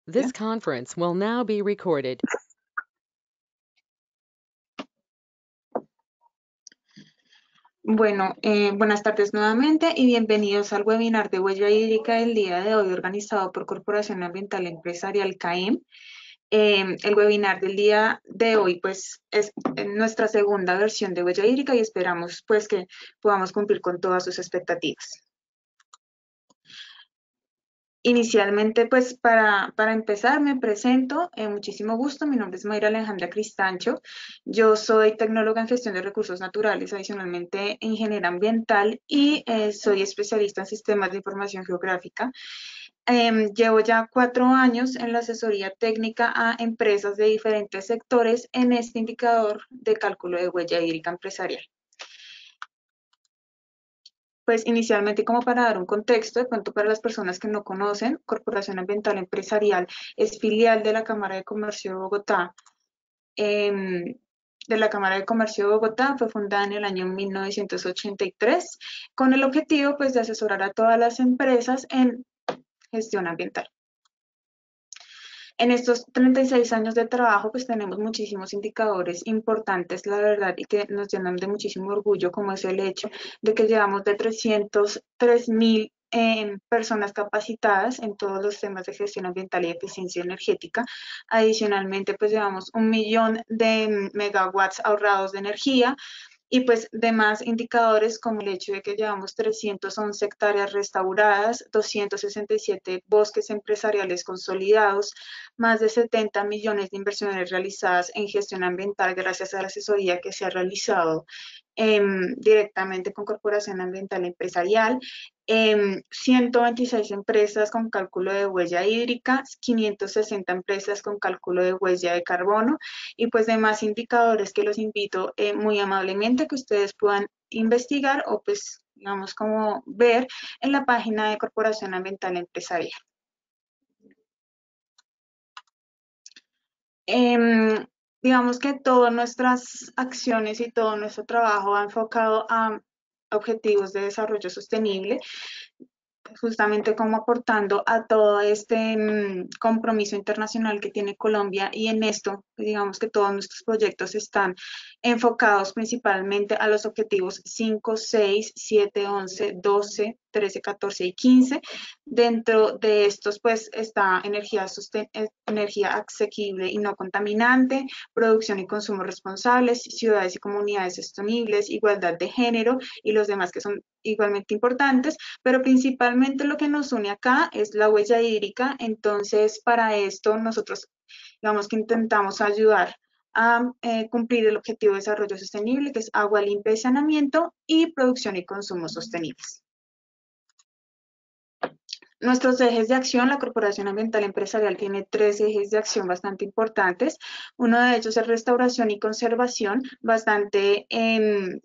This conference will now be recorded. Bueno, buenas tardes nuevamente y bienvenidos al webinar de huella hídrica del día de hoy organizado por Corporación Ambiental Empresarial CAEM. El webinar del día de hoy pues es nuestra segunda versión de huella hídrica y esperamos pues que podamos cumplir con todas sus expectativas. Inicialmente, pues para empezar, me presento, muchísimo gusto, mi nombre es Mayra Alejandra Cristancho, yo soy tecnóloga en gestión de recursos naturales, adicionalmente ingeniera ambiental y soy especialista en sistemas de información geográfica. Llevo ya 4 años en la asesoría técnica a empresas de diferentes sectores en este indicador de cálculo de huella hídrica empresarial. Pues inicialmente, como para dar un contexto, de pronto para las personas que no conocen, Corporación Ambiental Empresarial es filial de la Cámara de Comercio de Bogotá. De la Cámara de Comercio de Bogotá fue fundada en el año 1983 con el objetivo pues de asesorar a todas las empresas en gestión ambiental. En estos 36 años de trabajo, pues tenemos muchísimos indicadores importantes, la verdad, y que nos llenan de muchísimo orgullo, como es el hecho de que llevamos de 303.000 personas capacitadas en todos los temas de gestión ambiental y eficiencia energética. Adicionalmente, pues llevamos 1 millón de megawatts ahorrados de energía, y pues demás indicadores como el hecho de que llevamos 311 hectáreas restauradas, 267 bosques empresariales consolidados, más de 70 millones de inversiones realizadas en gestión ambiental gracias a la asesoría que se ha realizado directamente con Corporación Ambiental Empresarial, 126 empresas con cálculo de huella hídrica, 560 empresas con cálculo de huella de carbono y pues demás indicadores que los invito muy amablemente que ustedes puedan investigar o pues digamos como ver en la página de Corporación Ambiental Empresarial. Digamos que todas nuestras acciones y todo nuestro trabajo va enfocado a objetivos de desarrollo sostenible, justamente como aportando a todo este compromiso internacional que tiene Colombia y en esto, digamos que todos nuestros proyectos están enfocados principalmente a los objetivos 5, 6, 7, 11, 12, 13, 14 y 15. Dentro de estos, pues, está energía asequible y no contaminante, producción y consumo responsables, ciudades y comunidades sostenibles, igualdad de género y los demás que son igualmente importantes, pero principalmente lo que nos une acá es la huella hídrica. Entonces, para esto nosotros, digamos que intentamos ayudar a cumplir el objetivo de desarrollo sostenible, que es agua limpia y saneamiento y producción y consumo sostenibles. Nuestros ejes de acción, la Corporación Ambiental Empresarial tiene 3 ejes de acción bastante importantes. Uno de ellos es restauración y conservación, bastante,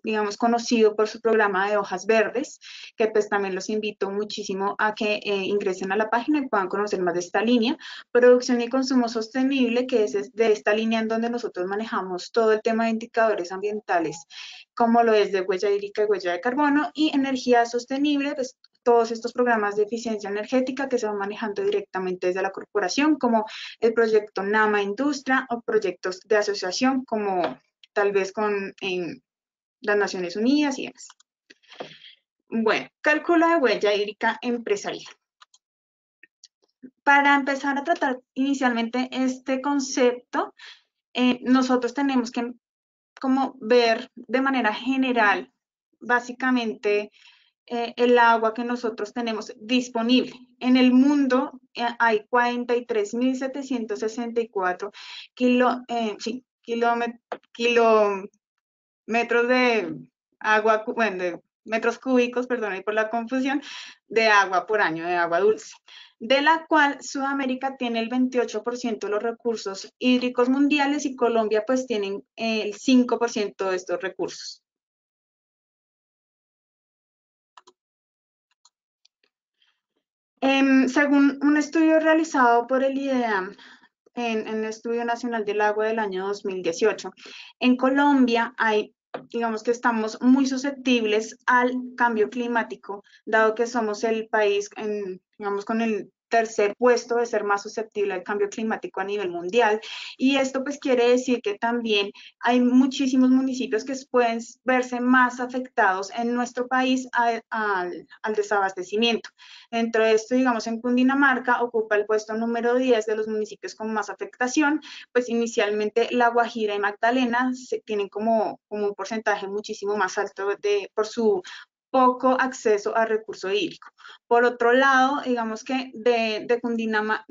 digamos, conocido por su programa de hojas verdes, que pues también los invito muchísimo a que ingresen a la página y puedan conocer más de esta línea. Producción y consumo sostenible, que es de esta línea en donde nosotros manejamos todo el tema de indicadores ambientales, como lo es de huella hídrica y huella de carbono, y energía sostenible, pues todos estos programas de eficiencia energética que se van manejando directamente desde la corporación, como el proyecto NAMA Industria o proyectos de asociación como tal vez con las Naciones Unidas y demás. Bueno, cálculo de huella hídrica empresarial. Para empezar a tratar inicialmente este concepto, nosotros tenemos que como ver de manera general, básicamente, el agua que nosotros tenemos disponible. En el mundo hay 43.764 kilómetros de agua, bueno, de metros cúbicos, perdón ahí por la confusión, de agua por año, de agua dulce, de la cual Sudamérica tiene el 28% de los recursos hídricos mundiales y Colombia pues tiene el 5% de estos recursos. Según un estudio realizado por el IDEAM, en el Estudio Nacional del Agua del año 2018, en Colombia digamos que estamos muy susceptibles al cambio climático, dado que somos el país, digamos, con el tercer puesto de ser más susceptible al cambio climático a nivel mundial. Y esto pues quiere decir que también hay muchísimos municipios que pueden verse más afectados en nuestro país al desabastecimiento. Dentro de esto, digamos, en Cundinamarca ocupa el puesto número 10 de los municipios con más afectación, pues inicialmente La Guajira y Magdalena tienen como un porcentaje muchísimo más alto por su poco acceso a recurso hídrico. Por otro lado, digamos que de Cundinamarca,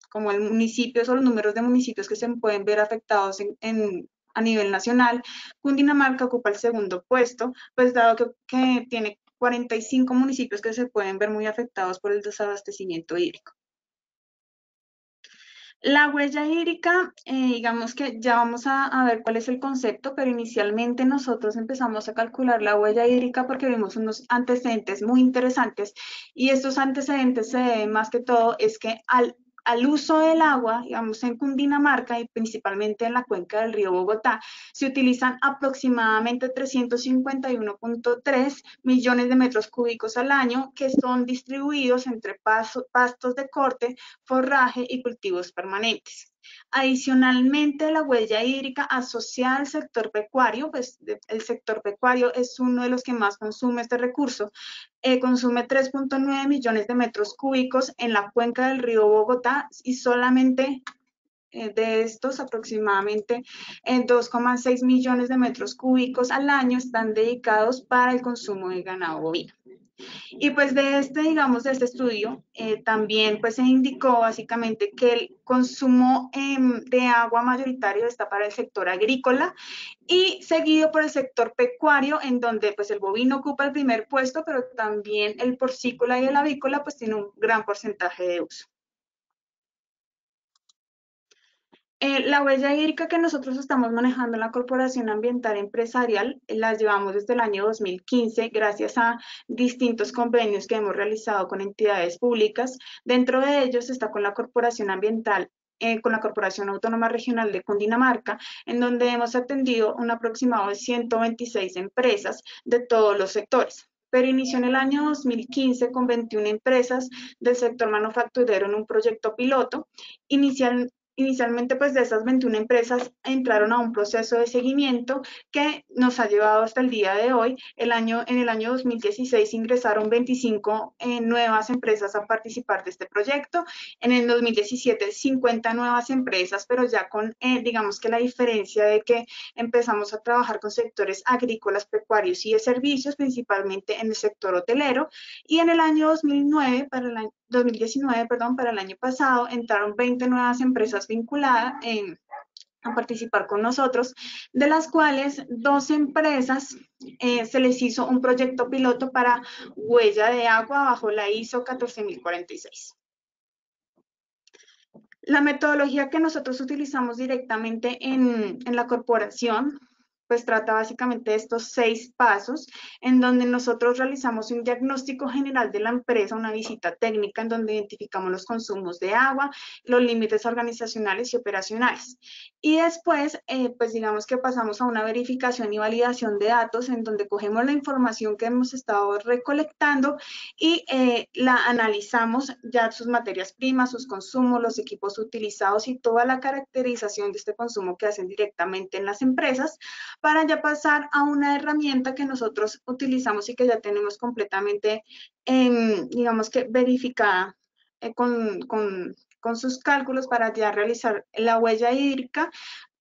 como el municipio o los números de municipios que se pueden ver afectados a nivel nacional, Cundinamarca ocupa el segundo puesto, pues dado que tiene 45 municipios que se pueden ver muy afectados por el desabastecimiento hídrico. La huella hídrica, digamos que ya vamos a ver cuál es el concepto, pero inicialmente nosotros empezamos a calcular la huella hídrica porque vimos unos antecedentes muy interesantes y estos antecedentes se deben más que todo es que al uso del agua, digamos en Cundinamarca y principalmente en la cuenca del río Bogotá, se utilizan aproximadamente 351.3 millones de metros cúbicos al año que son distribuidos entre pastos de corte, forraje y cultivos permanentes. Adicionalmente, la huella hídrica asociada al sector pecuario, pues el sector pecuario es uno de los que más consume este recurso, consume 3.9 millones de metros cúbicos en la cuenca del río Bogotá y solamente de estos aproximadamente 2,6 millones de metros cúbicos al año están dedicados para el consumo de ganado bovino. Y pues digamos, de este estudio, también pues se indicó básicamente que el consumo de agua mayoritario está para el sector agrícola y seguido por el sector pecuario, en donde pues el bovino ocupa el primer puesto, pero también el porcícola y el avícola pues tiene un gran porcentaje de uso. La huella hídrica que nosotros estamos manejando en la Corporación Ambiental Empresarial la llevamos desde el año 2015 gracias a distintos convenios que hemos realizado con entidades públicas. Dentro de ellos está con la Corporación Ambiental, con la Corporación Autónoma Regional de Cundinamarca, en donde hemos atendido un aproximado de 126 empresas de todos los sectores. Pero inició en el año 2015 con 21 empresas del sector manufacturero en un proyecto piloto. Inicialmente, pues de esas 21 empresas entraron a un proceso de seguimiento que nos ha llevado hasta el día de hoy. En el año 2016 ingresaron 25 nuevas empresas a participar de este proyecto. En el 2017, 50 nuevas empresas, pero ya con, digamos que la diferencia de que empezamos a trabajar con sectores agrícolas, pecuarios y de servicios, principalmente en el sector hotelero. Y en el año 2019, para el año pasado, entraron 20 nuevas empresas vinculadas a participar con nosotros, de las cuales 2 empresas se les hizo un proyecto piloto para huella de agua bajo la ISO 14046. La metodología que nosotros utilizamos directamente en la corporación pues trata básicamente de estos 6 pasos en donde nosotros realizamos un diagnóstico general de la empresa, una visita técnica en donde identificamos los consumos de agua, los límites organizacionales y operacionales. Y después, pues digamos que pasamos a una verificación y validación de datos en donde cogemos la información que hemos estado recolectando y la analizamos ya sus materias primas, sus consumos, los equipos utilizados y toda la caracterización de este consumo que hacen directamente en las empresas para ya pasar a una herramienta que nosotros utilizamos y que ya tenemos completamente, digamos que verificada con sus cálculos para ya realizar la huella hídrica.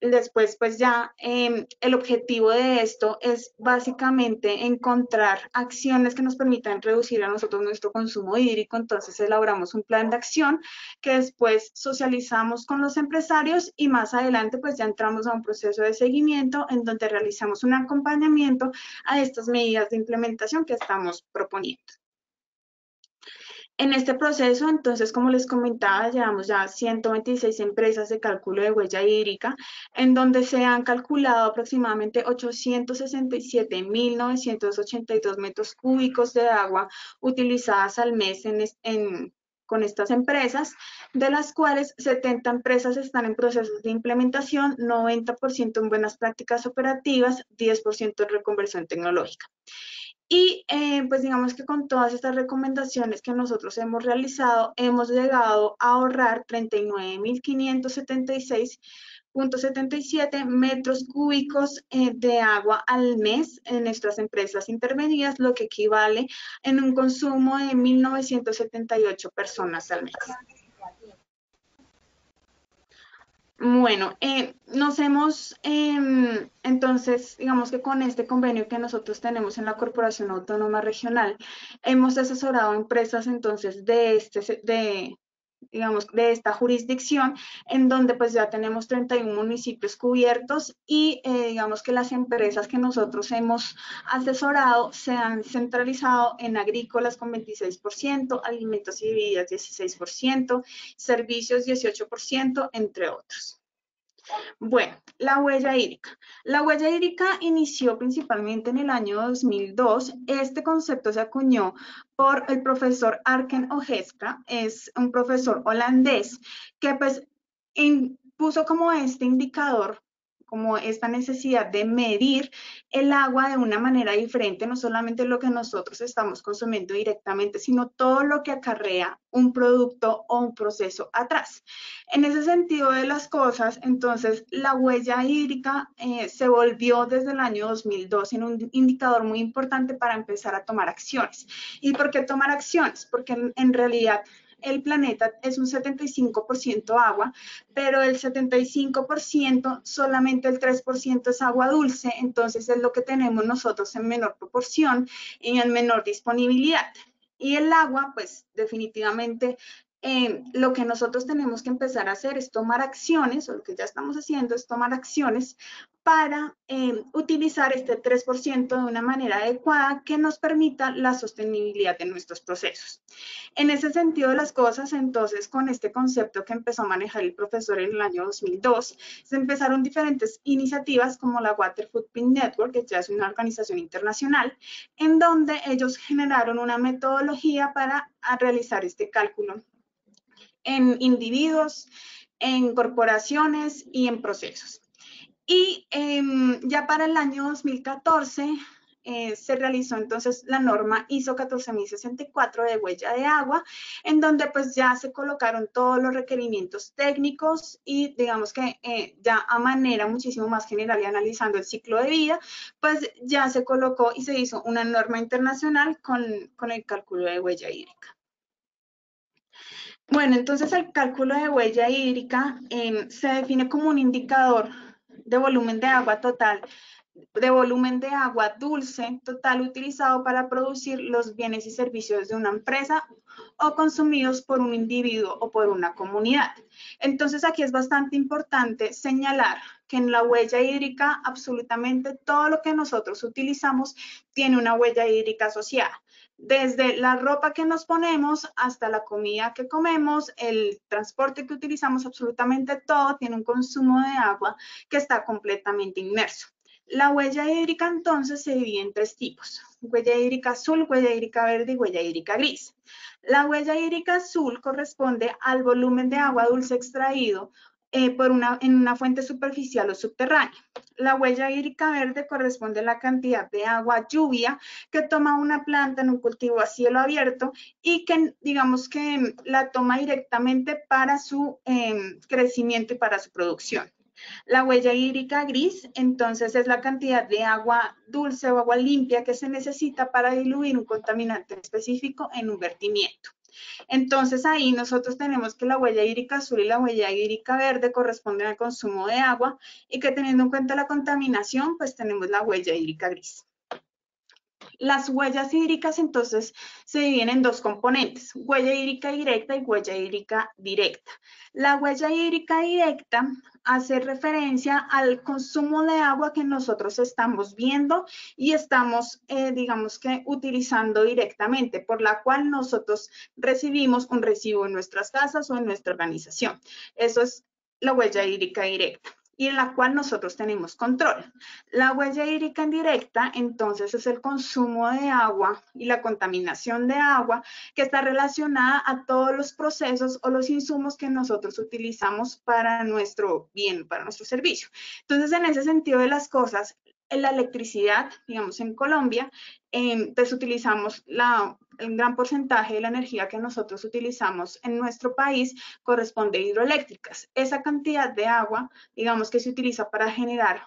Después, pues ya el objetivo de esto es básicamente encontrar acciones que nos permitan reducir a nosotros nuestro consumo hídrico. Entonces, elaboramos un plan de acción que después socializamos con los empresarios y más adelante, pues ya entramos a un proceso de seguimiento en donde realizamos un acompañamiento a estas medidas de implementación que estamos proponiendo. En este proceso, entonces, como les comentaba, llevamos ya 126 empresas de cálculo de huella hídrica, en donde se han calculado aproximadamente 867.982 metros cúbicos de agua utilizadas al mes con estas empresas, de las cuales 70 empresas están en procesos de implementación, 90% en buenas prácticas operativas, 10% en reconversión tecnológica. Y pues digamos que con todas estas recomendaciones que nosotros hemos realizado, hemos llegado a ahorrar 39.576,77 metros cúbicos de agua al mes en nuestras empresas intervenidas, lo que equivale en un consumo de 1.978 personas al mes. Bueno, nos hemos, entonces, digamos que con este convenio que nosotros tenemos en la Corporación Autónoma Regional, hemos asesorado a empresas entonces digamos, de esta jurisdicción, en donde pues ya tenemos 31 municipios cubiertos y digamos que las empresas que nosotros hemos asesorado se han centralizado en agrícolas con 26%, alimentos y bebidas 16%, servicios 18%, entre otros. Bueno, la huella hídrica. La huella hídrica inició principalmente en el año 2002. Este concepto se acuñó por el profesor Arken Ogeska, es un profesor holandés que pues puso como este indicador, como esta necesidad de medir el agua de una manera diferente, no solamente lo que nosotros estamos consumiendo directamente, sino todo lo que acarrea un producto o un proceso atrás. En ese sentido de las cosas, entonces la huella hídrica se volvió desde el año 2002 en un indicador muy importante para empezar a tomar acciones. ¿Y por qué tomar acciones? Porque en realidad el planeta es un 75% agua, pero el 75% solamente el 3% es agua dulce, entonces es lo que tenemos nosotros en menor proporción y en menor disponibilidad. Y el agua, pues definitivamente lo que nosotros tenemos que empezar a hacer es tomar acciones, o lo que ya estamos haciendo es tomar acciones para utilizar este 3% de una manera adecuada que nos permita la sostenibilidad de nuestros procesos. En ese sentido de las cosas, entonces, con este concepto que empezó a manejar el profesor en el año 2002, se empezaron diferentes iniciativas como la Water Footprint Network, que ya es una organización internacional, en donde ellos generaron una metodología para realizar este cálculo en individuos, en corporaciones y en procesos. Y ya para el año 2014 se realizó entonces la norma ISO 14064 de huella de agua, en donde pues ya se colocaron todos los requerimientos técnicos y digamos que ya a manera muchísimo más general y analizando el ciclo de vida, pues ya se colocó y se hizo una norma internacional con el cálculo de huella hídrica. Bueno, entonces el cálculo de huella hídrica se define como un indicador de volumen de agua total, de volumen de agua dulce total utilizado para producir los bienes y servicios de una empresa o consumidos por un individuo o por una comunidad. Entonces aquí es bastante importante señalar que en la huella hídrica absolutamente todo lo que nosotros utilizamos tiene una huella hídrica asociada. Desde la ropa que nos ponemos hasta la comida que comemos, el transporte que utilizamos, absolutamente todo tiene un consumo de agua que está completamente inmerso. La huella hídrica entonces se divide en tres tipos: huella hídrica azul, huella hídrica verde y huella hídrica gris. La huella hídrica azul corresponde al volumen de agua dulce extraído en una fuente superficial o subterránea. La huella hídrica verde corresponde a la cantidad de agua lluvia que toma una planta en un cultivo a cielo abierto y que digamos que la toma directamente para su crecimiento y para su producción. La huella hídrica gris, entonces, es la cantidad de agua dulce o agua limpia que se necesita para diluir un contaminante específico en un vertimiento. Entonces, ahí nosotros tenemos que la huella hídrica azul y la huella hídrica verde corresponden al consumo de agua y que teniendo en cuenta la contaminación, pues tenemos la huella hídrica gris. Las huellas hídricas entonces se dividen en dos componentes: huella hídrica directa y huella hídrica directa. La huella hídrica directa hace referencia al consumo de agua que nosotros estamos viendo y estamos, digamos que, utilizando directamente, por la cual nosotros recibimos un recibo en nuestras casas o en nuestra organización. Eso es la huella hídrica directa, y en la cual nosotros tenemos control. La huella hídrica indirecta, entonces, es el consumo de agua y la contaminación de agua que está relacionada a todos los procesos o los insumos que nosotros utilizamos para nuestro bien, para nuestro servicio. Entonces, en ese sentido de las cosas, en la electricidad, digamos en Colombia, pues utilizamos el gran porcentaje de la energía que nosotros utilizamos en nuestro país corresponde a hidroeléctricas. Esa cantidad de agua, digamos que se utiliza para generar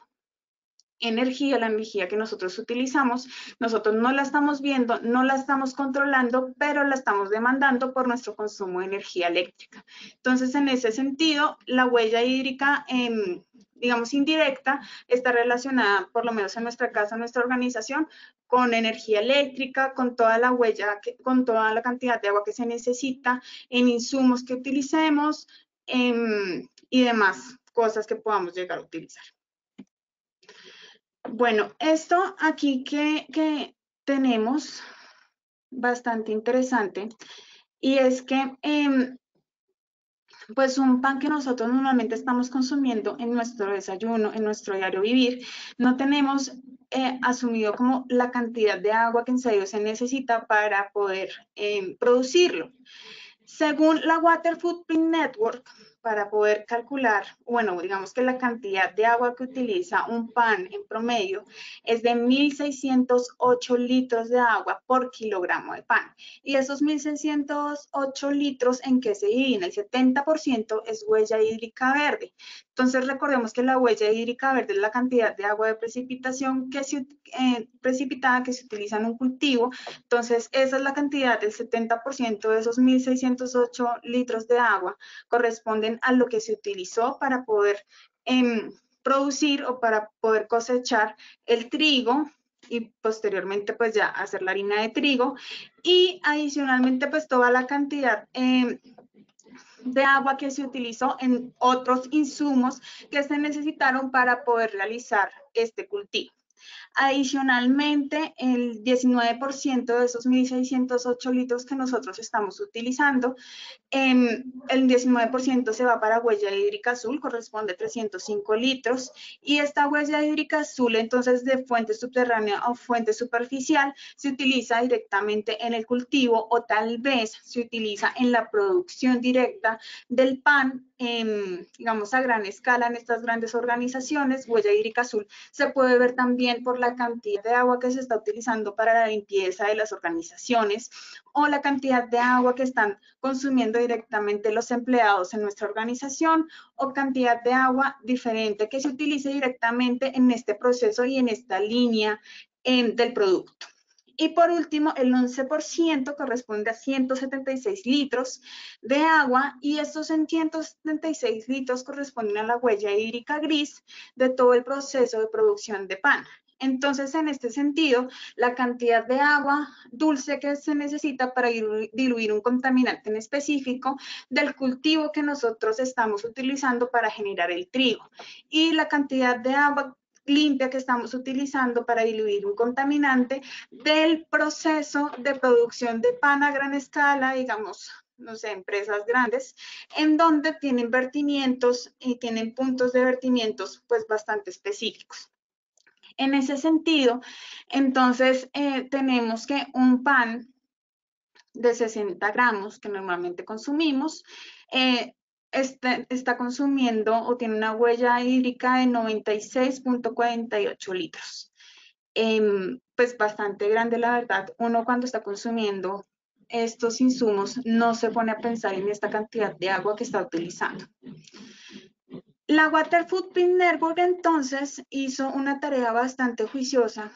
energía, la energía que nosotros utilizamos, nosotros no la estamos viendo, no la estamos controlando, pero la estamos demandando por nuestro consumo de energía eléctrica. Entonces, en ese sentido, la huella hídrica, digamos, indirecta, está relacionada, por lo menos en nuestra casa, en nuestra organización, con energía eléctrica, con toda la huella, con toda la cantidad de agua que se necesita, en insumos que utilicemos y demás cosas que podamos llegar a utilizar. Bueno, esto aquí que tenemos bastante interesante y es que pues un pan que nosotros normalmente estamos consumiendo en nuestro desayuno, en nuestro diario vivir, no tenemos asumido como la cantidad de agua que en serio se necesita para poder producirlo. Según la Water Footprint Network, para poder calcular, bueno, digamos que la cantidad de agua que utiliza un pan en promedio es de 1.608 litros de agua por kilogramo de pan. Y esos 1.608 litros, ¿en qué se dividen? El 70% es huella hídrica verde. Entonces, recordemos que la huella hídrica verde es la cantidad de agua de precipitación precipitada que se utiliza en un cultivo. Entonces, esa es la cantidad del 70% de esos 1.608 litros de agua corresponden a lo que se utilizó para poder producir o para poder cosechar el trigo y posteriormente pues ya hacer la harina de trigo y adicionalmente pues toda la cantidad de agua que se utilizó en otros insumos que se necesitaron para poder realizar este cultivo. Adicionalmente, el 19% de esos 1.608 litros que nosotros estamos utilizando, el 19% se va para huella hídrica azul, corresponde a 305 litros, y esta huella hídrica azul, entonces, de fuente subterránea o fuente superficial, se utiliza directamente en el cultivo o tal vez se utiliza en la producción directa del pan, digamos, a gran escala en estas grandes organizaciones. Huella hídrica azul se puede ver también por la cantidad de agua que se está utilizando para la limpieza de las organizaciones o la cantidad de agua que están consumiendo directamente los empleados en nuestra organización o cantidad de agua diferente que se utilice directamente en este proceso y en esta línea del producto. Y por último, el 11% corresponde a 176 litros de agua y estos 176 litros corresponden a la huella hídrica gris de todo el proceso de producción de pan. Entonces, en este sentido, la cantidad de agua dulce que se necesita para diluir un contaminante en específico del cultivo que nosotros estamos utilizando para generar el trigo y la cantidad de agua limpia que estamos utilizando para diluir un contaminante del proceso de producción de pan a gran escala, digamos, no sé, empresas grandes, en donde tienen vertimientos y tienen puntos de vertimientos pues bastante específicos. En ese sentido, entonces tenemos que un pan de 60 gramos que normalmente consumimos está consumiendo o tiene una huella hídrica de 96.48 litros. Pues bastante grande, la verdad. Uno cuando está consumiendo estos insumos no se pone a pensar en esta cantidad de agua que está utilizando. La Water Footprint Network entonces hizo una tarea bastante juiciosa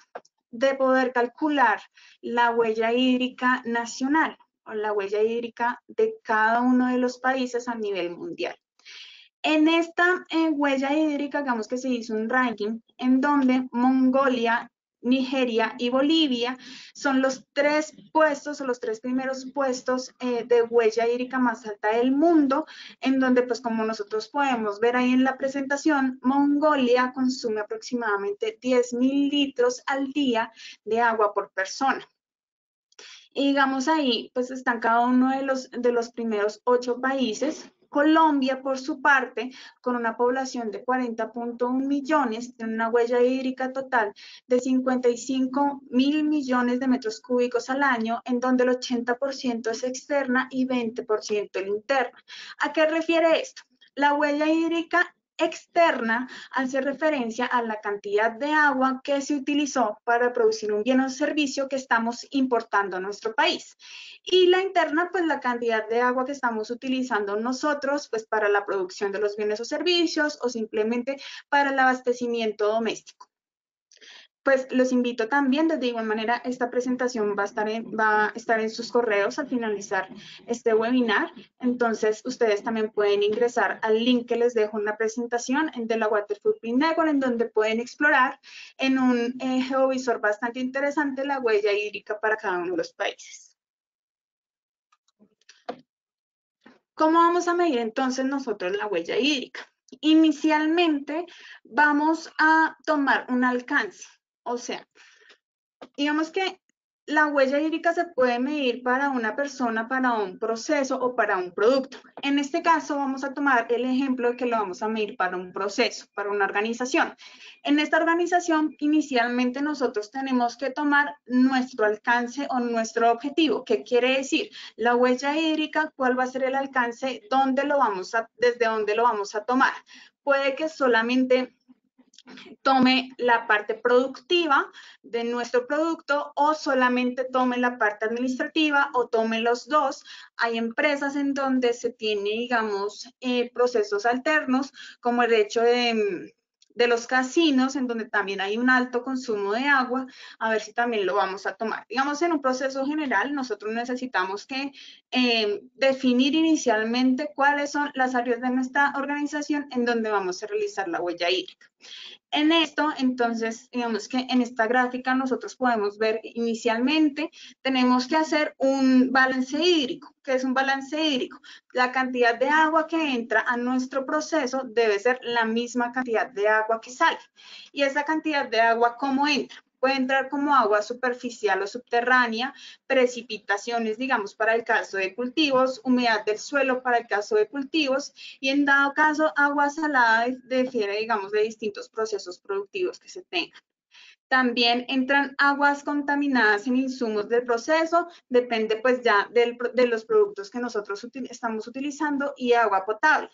de poder calcular la huella hídrica nacional o la huella hídrica de cada uno de los países a nivel mundial. En esta huella hídrica, digamos que se hizo un ranking en donde Mongolia, Nigeria y Bolivia son los tres puestos o los tres primeros puestos de huella hídrica más alta del mundo, en donde pues como nosotros podemos ver ahí en la presentación, Mongolia consume aproximadamente 10.000 litros al día de agua por persona. Y digamos ahí pues están cada uno de los primeros 8 países. Colombia, por su parte, con una población de 40.1 millones, tiene una huella hídrica total de 55.000 millones de metros cúbicos al año, en donde el 80% es externa y 20% el interna. ¿A qué refiere esto? La huella hídrica externa hace referencia a la cantidad de agua que se utilizó para producir un bien o servicio que estamos importando a nuestro país. Y la interna, pues la cantidad de agua que estamos utilizando nosotros, pues para la producción de los bienes o servicios o simplemente para el abastecimiento doméstico. Pues los invito también, de igual manera, esta presentación va a estar en sus correos al finalizar este webinar. Entonces, ustedes también pueden ingresar al link que les dejo en la presentación de la Water Footprint Network, en donde pueden explorar en un geovisor bastante interesante la huella hídrica para cada uno de los países. ¿Cómo vamos a medir entonces nosotros la huella hídrica? Inicialmente, vamos a tomar un alcance. O sea, digamos que la huella hídrica se puede medir para una persona, para un proceso o para un producto. En este caso vamos a tomar el ejemplo de que lo vamos a medir para un proceso, para una organización. En esta organización, inicialmente nosotros tenemos que tomar nuestro alcance o nuestro objetivo. ¿Qué quiere decir? La huella hídrica, ¿cuál va a ser el alcance? ¿Desde dónde lo vamos a tomar? Puede que solamente tome la parte productiva de nuestro producto o solamente tome la parte administrativa o tome los dos. Hay empresas en donde se tiene, digamos, procesos alternos, como el hecho de los casinos, en donde también hay un alto consumo de agua, a ver si también lo vamos a tomar. Digamos, en un proceso general, nosotros necesitamos que definir inicialmente cuáles son las áreas de nuestra organización en donde vamos a realizar la huella hídrica. En esto, entonces, digamos que en esta gráfica nosotros podemos ver inicialmente tenemos que hacer un balance hídrico. ¿Qué es un balance hídrico? La cantidad de agua que entra a nuestro proceso debe ser la misma cantidad de agua que sale. Y esa cantidad de agua, ¿cómo entra? Puede entrar como agua superficial o subterránea, precipitaciones, digamos, para el caso de cultivos, humedad del suelo para el caso de cultivos, y en dado caso, agua salada difiere, digamos, de distintos procesos productivos que se tengan. También entran aguas contaminadas en insumos del proceso, depende pues ya de los productos que nosotros estamos utilizando, y agua potable.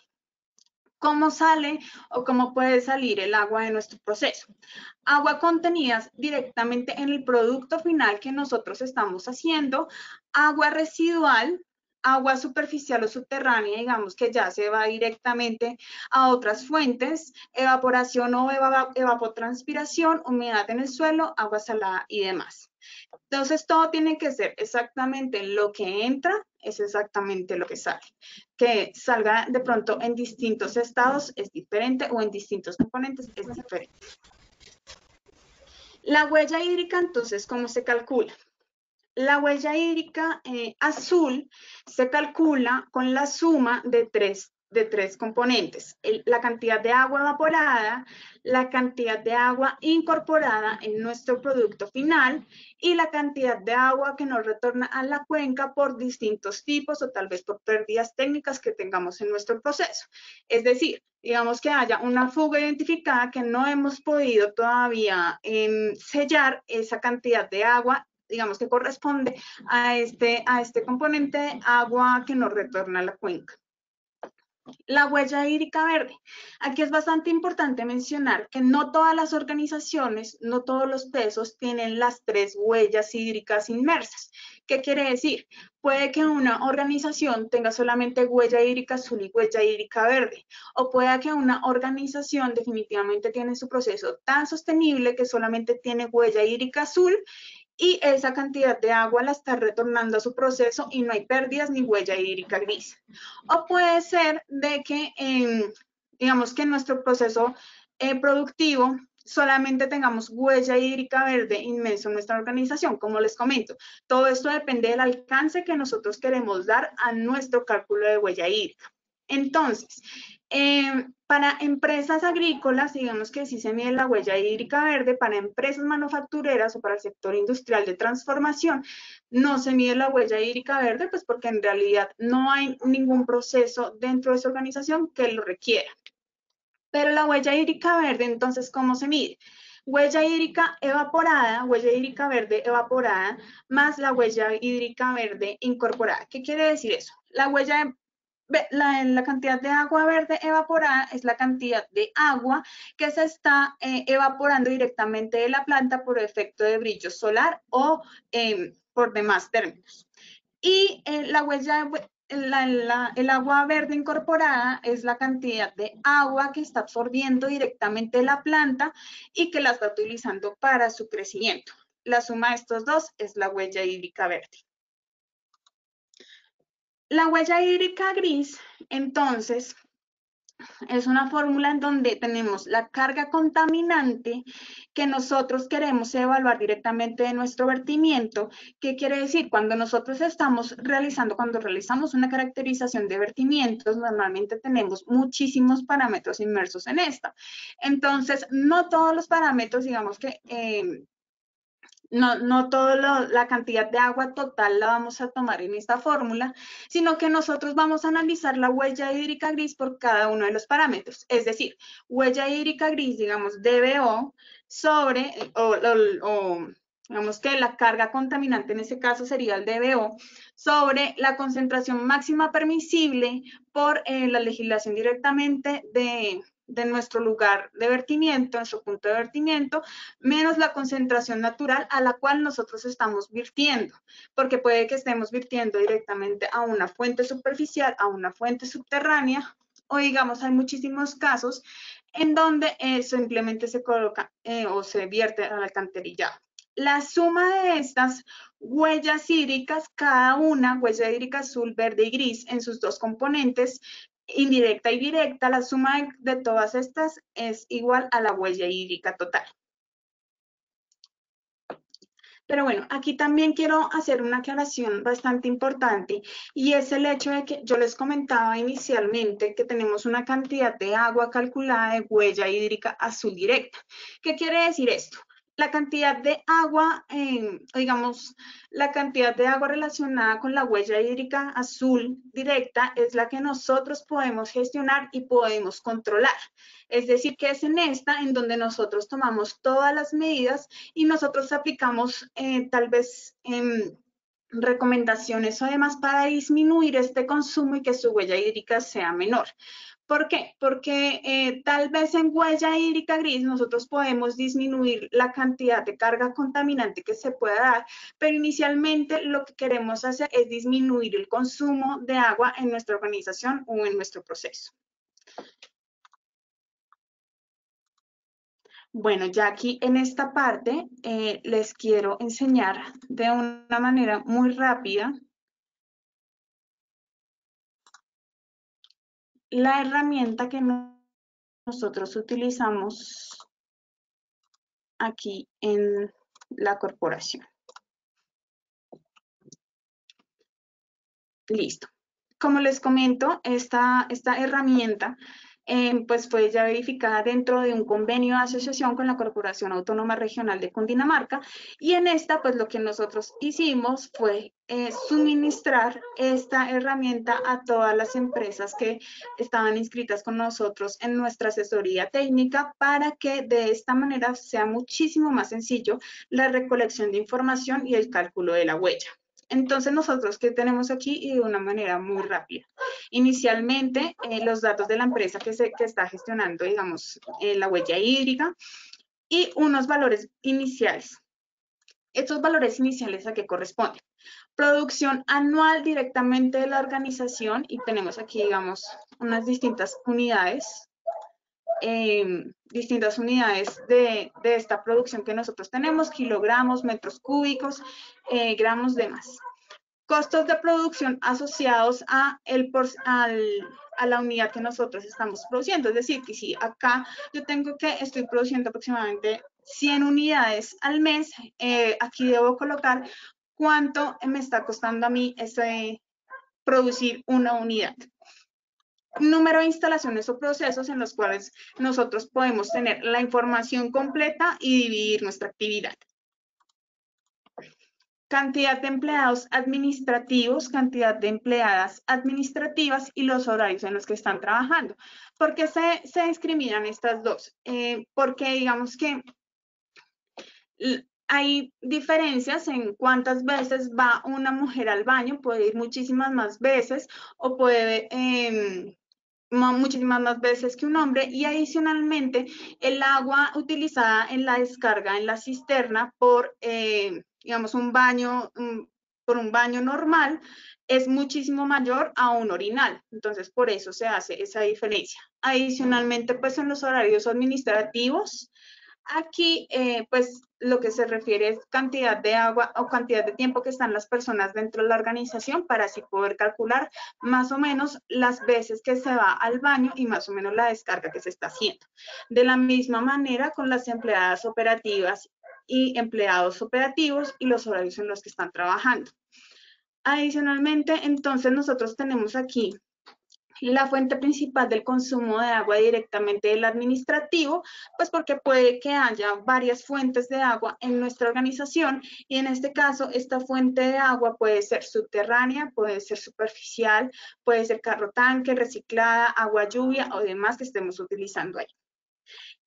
¿Cómo sale o cómo puede salir el agua de nuestro proceso? Agua contenida directamente en el producto final que nosotros estamos haciendo, agua residual, agua superficial o subterránea, digamos que ya se va directamente a otras fuentes, evaporación o evapotranspiración, humedad en el suelo, agua salada y demás. Entonces, todo tiene que ser exactamente lo que entra, es exactamente lo que sale. Que salga de pronto en distintos estados es diferente o en distintos componentes es diferente. La huella hídrica, entonces, ¿cómo se calcula? La huella hídrica azul se calcula con la suma de tres componentes. La cantidad de agua evaporada, la cantidad de agua incorporada en nuestro producto final y la cantidad de agua que nos retorna a la cuenca por distintos tipos o tal vez por pérdidas técnicas que tengamos en nuestro proceso. Es decir, digamos que haya una fuga identificada que no hemos podido todavía sellar esa cantidad de agua, digamos que corresponde a este componente agua que nos retorna a la cuenca. La huella hídrica verde. Aquí es bastante importante mencionar que no todas las organizaciones, no todos los pesos tienen las tres huellas hídricas inmersas. ¿Qué quiere decir? Puede que una organización tenga solamente huella hídrica azul y huella hídrica verde, o puede que una organización definitivamente tiene su proceso tan sostenible que solamente tiene huella hídrica azul y esa cantidad de agua la está retornando a su proceso y no hay pérdidas ni huella hídrica gris. O puede ser de que, digamos que en nuestro proceso productivo solamente tengamos huella hídrica verde inmenso en nuestra organización, como les comento. Todo esto depende del alcance que nosotros queremos dar a nuestro cálculo de huella hídrica. Entonces, para empresas agrícolas, digamos que sí se mide la huella hídrica verde, para empresas manufactureras o para el sector industrial de transformación, no se mide la huella hídrica verde, pues porque en realidad no hay ningún proceso dentro de esa organización que lo requiera. Pero la huella hídrica verde, entonces, ¿cómo se mide? Huella hídrica evaporada, huella hídrica verde evaporada, más la huella hídrica verde incorporada. ¿Qué quiere decir eso? La huella La cantidad de agua verde evaporada es la cantidad de agua que se está evaporando directamente de la planta por efecto de brillo solar o por demás términos. Y la huella, el agua verde incorporada es la cantidad de agua que está absorbiendo directamente la planta y que la está utilizando para su crecimiento. La suma de estos dos es la huella hídrica verde. La huella hídrica gris, entonces, es una fórmula en donde tenemos la carga contaminante que nosotros queremos evaluar directamente de nuestro vertimiento. ¿Qué quiere decir? Cuando realizamos una caracterización de vertimientos, normalmente tenemos muchísimos parámetros inmersos en esta. Entonces, no todos los parámetros, digamos que no toda la cantidad de agua total la vamos a tomar en esta fórmula, sino que nosotros vamos a analizar la huella hídrica gris por cada uno de los parámetros. Es decir, huella hídrica gris, digamos, DBO sobre, digamos que la carga contaminante en ese caso sería el DBO, sobre la concentración máxima permisible por la legislación directamente de nuestro lugar de vertimiento, nuestro punto de vertimiento, menos la concentración natural a la cual nosotros estamos virtiendo, porque puede que estemos virtiendo directamente a una fuente superficial, a una fuente subterránea, o digamos, hay muchísimos casos en donde simplemente se coloca o se vierte al alcantarillado. La suma de estas huellas hídricas, cada una, huella hídrica azul, verde y gris, en sus dos componentes, indirecta y directa, la suma de todas estas es igual a la huella hídrica total. Pero bueno, aquí también quiero hacer una aclaración bastante importante y es el hecho de que yo les comentaba inicialmente que tenemos una cantidad de agua calculada de huella hídrica azul directa. ¿Qué quiere decir esto? La cantidad de agua, digamos, la cantidad de agua relacionada con la huella hídrica azul directa es la que nosotros podemos gestionar y podemos controlar. Es decir, que es en esta en donde nosotros tomamos todas las medidas y nosotros aplicamos tal vez recomendaciones o demás para disminuir este consumo y que su huella hídrica sea menor. ¿Por qué? Porque tal vez en huella hídrica gris nosotros podemos disminuir la cantidad de carga contaminante que se pueda dar, pero inicialmente lo que queremos hacer es disminuir el consumo de agua en nuestra organización o en nuestro proceso. Bueno, ya aquí en esta parte les quiero enseñar de una manera muy rápida la herramienta que nosotros utilizamos aquí en la corporación. Listo. Como les comento, esta herramienta pues fue ya verificada dentro de un convenio de asociación con la Corporación Autónoma Regional de Cundinamarca y en esta pues lo que nosotros hicimos fue suministrar esta herramienta a todas las empresas que estaban inscritas con nosotros en nuestra asesoría técnica para que de esta manera sea muchísimo más sencillo la recolección de información y el cálculo de la huella. Entonces, nosotros, ¿qué tenemos aquí? Y de una manera muy rápida. Inicialmente, los datos de la empresa que está gestionando, digamos, la huella hídrica y unos valores iniciales. Estos valores iniciales, ¿a qué corresponden? Producción anual directamente de la organización y tenemos aquí, digamos, unas distintas unidades de esta producción que nosotros tenemos, kilogramos, metros cúbicos, gramos, demás. Costos de producción asociados a la unidad que nosotros estamos produciendo. Es decir, que si acá yo estoy produciendo aproximadamente 100 unidades al mes, aquí debo colocar cuánto me está costando a mí producir una unidad. Número de instalaciones o procesos en los cuales nosotros podemos tener la información completa y dividir nuestra actividad. Cantidad de empleados administrativos, cantidad de empleadas administrativas y los horarios en los que están trabajando. ¿Por qué se discriminan estas dos? Porque digamos que Hay diferencias en cuántas veces va una mujer al baño, puede ir muchísimas más veces o puede muchísimas más veces que un hombre, y adicionalmente el agua utilizada en la descarga en la cisterna por, digamos, por un baño normal es muchísimo mayor a un orinal. Entonces, por eso se hace esa diferencia. Adicionalmente, pues en los horarios administrativos, aquí, pues lo que se refiere es cantidad de agua o cantidad de tiempo que están las personas dentro de la organización para así poder calcular más o menos las veces que se va al baño y más o menos la descarga que se está haciendo. De la misma manera con las empleadas operativas y empleados operativos y los horarios en los que están trabajando. Adicionalmente, entonces nosotros tenemos aquí la fuente principal del consumo de agua directamente del administrativo, pues porque puede que haya varias fuentes de agua en nuestra organización y en este caso esta fuente de agua puede ser subterránea, puede ser superficial, puede ser carro tanque, reciclada, agua lluvia o demás que estemos utilizando ahí.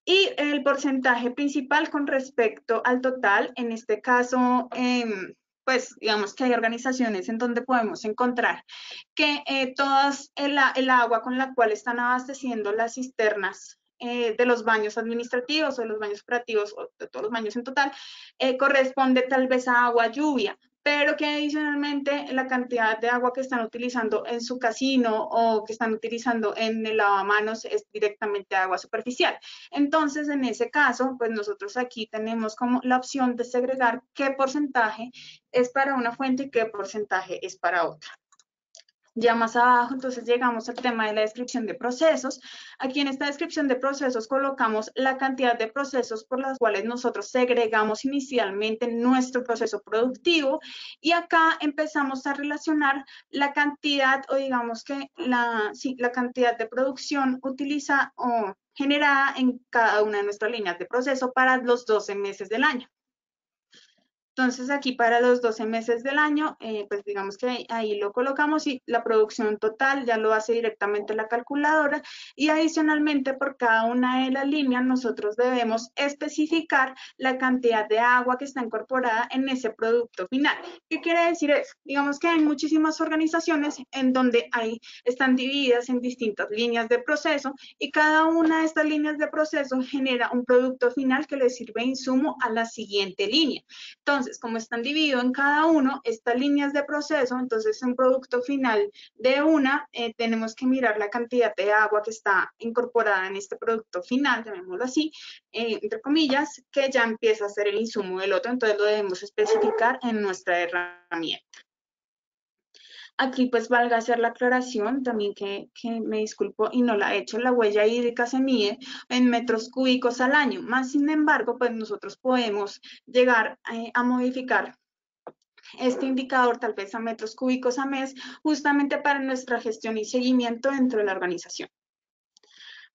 Y el porcentaje principal con respecto al total, en este caso, pues digamos que hay organizaciones en donde podemos encontrar que todas el agua con la cual están abasteciendo las cisternas de los baños administrativos o de los baños operativos o de todos los baños en total, corresponde tal vez a agua lluvia, pero que adicionalmente la cantidad de agua que están utilizando en su casino o que están utilizando en el lavamanos es directamente agua superficial. Entonces, en ese caso, pues nosotros aquí tenemos como la opción de segregar qué porcentaje es para una fuente y qué porcentaje es para otra. Ya más abajo, entonces llegamos al tema de la descripción de procesos. Aquí en esta descripción de procesos colocamos la cantidad de procesos por las cuales nosotros segregamos inicialmente nuestro proceso productivo y acá empezamos a relacionar la cantidad o digamos que la cantidad de producción utiliza o generada en cada una de nuestras líneas de proceso para los 12 meses del año. Entonces aquí para los 12 meses del año, pues digamos que ahí lo colocamos y la producción total ya lo hace directamente la calculadora y adicionalmente por cada una de las líneas nosotros debemos especificar la cantidad de agua que está incorporada en ese producto final. ¿Qué quiere decir eso? Digamos que hay muchísimas organizaciones en donde están divididas en distintas líneas de proceso y cada una de estas líneas de proceso genera un producto final que le sirve de insumo a la siguiente línea. Entonces, como están divididos en cada uno, estas líneas de proceso, entonces un producto final de una, tenemos que mirar la cantidad de agua que está incorporada en este producto final, llamémoslo así, entre comillas, que ya empieza a ser el insumo del otro, entonces lo debemos especificar en nuestra herramienta. Aquí pues valga hacer la aclaración también que me disculpo y no la he hecho, la huella hídrica se mide en metros cúbicos al año, más sin embargo pues nosotros podemos llegar a modificar este indicador tal vez a metros cúbicos a mes justamente para nuestra gestión y seguimiento dentro de la organización.